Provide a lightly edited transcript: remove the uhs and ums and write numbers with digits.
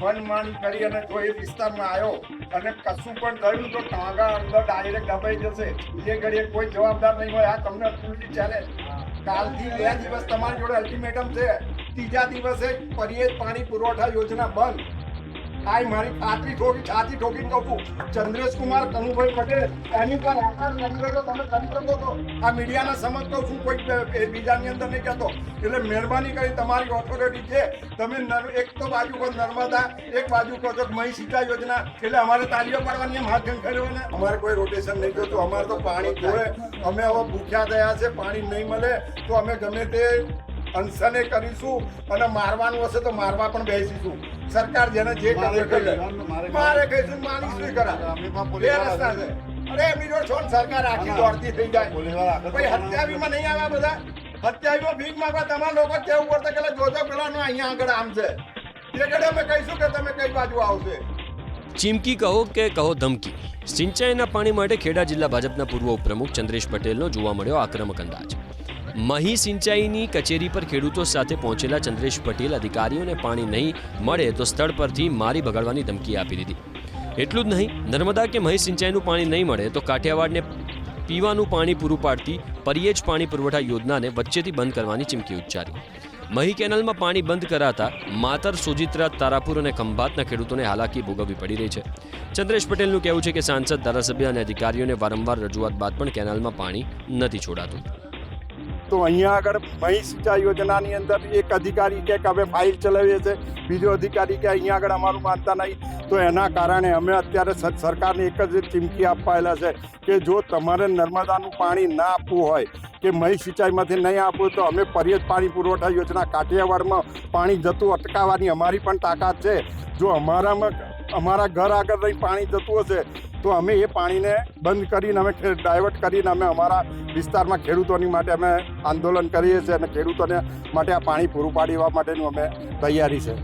મનમાની કરી અને જો એ વિસ્તારમાં આવ્યો અને કશું પણ થયું તો ટાંગા અંદર ડાયરેક્ટ દબાઈ જશે. એ ઘડીએ કોઈ જવાબદાર નહીં હોય. આ તમને પૂરી ચાલે. કાલથી 2 દિવસ તમારી જોડે અલ્ટિમેટમ છે. ત્રીજા દિવસે પરિયેજ પાણી પુરવઠા યોજના બંધ. આ મારી ખાતરી ઠોકી છાતી ઠોકીને કહું છું. ચંદ્રેશ કુમાર કનુભાઈ પટેલ એની પર આકાર નથી કર્યો. તમે કરી શકો છો. આ મીડિયાના સમજ કહું છું, કોઈ બીજાની અંદર નહીં કહેતો. એટલે મહેરબાની કરી તમારી ઓથોરિટી છે. તમે એક તો બાજુ કહો નર્મદા, એક બાજુ કહો તો મહી સિંચાઈ યોજના. એટલે અમારે તાલીઓ પાડવાની એમ હાથ કર્યો ને. અમારે કોઈ રોટેશન નહીં જોતું. અમારે તો પાણી જોઈએ. અમે હવે ભૂખ્યા થયા છે. પાણી નહીં મળે તો અમે ગમે તે અનશને કરીશું અને મારવાનું હશે તો મારવા પણ બેસીશું. સરકાર જેને જે કામ કરે મારે કહીશું માનીશ નહીં કરા. બે રસ્તા છે. અરે એમની જોડે છો ને સરકાર આખી દોડતી થઈ જાય. ભાઈ હત્યાવીમાં નહીં આવ્યા બધા. હત્યાવીમાં ભીખ માંગવા તમારા લોકો કેવું પડશે કે જોજો પેલાનો અહીંયા આગળ આમ છે. એ ઘડે અમે કહીશું કે તમે કઈ બાજુ આવશે. ચીમકી કહો કે કહો ધમકી, સિંચાઈના પાણી માટે ખેડા જિલ્લા ભાજપના પૂર્વ ઉપપ્રમુખ ચંદ્રેશ પટેલનો જોવા મળ્યો આક્રમક અંદાજ. મહી સિંચાઈની કચેરી પર ખેડૂતો સાથે પહોંચેલા ચંદ્રેશ પટેલ અધિકારીઓને પાણી નહીં મળે તો સ્થળ પરથી મારી ભગાડવાની ધમકી આપી દીધી. એટલું જ નહીં, નર્મદા કે મહી સિંચાઈનું પાણી નહીં મળે તો કાઠિયાવાડને પીવાનું પાણી પૂરું પાડતી પરિયેજ પાણી પુરવઠા યોજનાને વચ્ચેથી બંધ કરવાની ચીમકી ઉચ્ચારી. મહી કેનાલમાં પાણી બંધ કરાતા માતર, સોજિત્રા, તારાપુર અને ખંભાતના ખેડૂતોને હાલાકી ભોગવવી પડી રહી છે. ચંદ્રેશ પટેલનું કહેવું છે કે સાંસદ, ધારાસભ્ય અને અધિકારીઓને વારંવાર રજૂઆત બાદ પણ કેનાલમાં પાણી નથી છોડાતું. તો અહીંયા આગળ મહી સિંચાઈ યોજનાની અંદર એક અધિકારી કે અમે ફાઇલ ચલાવીએ છીએ, બીજો અધિકારી કે અહીંયા આગળ અમારું માનતા નહીં. તો એના કારણે અમે અત્યારે સરકારને એક જ ચીમકી આપવાયેલા છે કે જો તમારે નર્મદાનું પાણી ના આપવું હોય કે મહી સિંચાઈમાંથી નહીં આપવું તો અમે પરિયેજ પાણી પુરવઠા યોજના કાઠિયાવાડમાં પાણી જતું અટકાવવાની અમારી પણ તાકાત છે. જો અમારા ઘર આગળ રહી પાણી જતું હશે તો અમે એ પાણીને બંધ કરીને અમે ડાયવર્ટ કરીને અમે અમારા વિસ્તારમાં ખેડૂતોની માટે અમે આંદોલન કરીએ છીએ અને ખેડૂતોને માટે આ પાણી પૂરું પાડવા માટેનું અમે તૈયારી છે.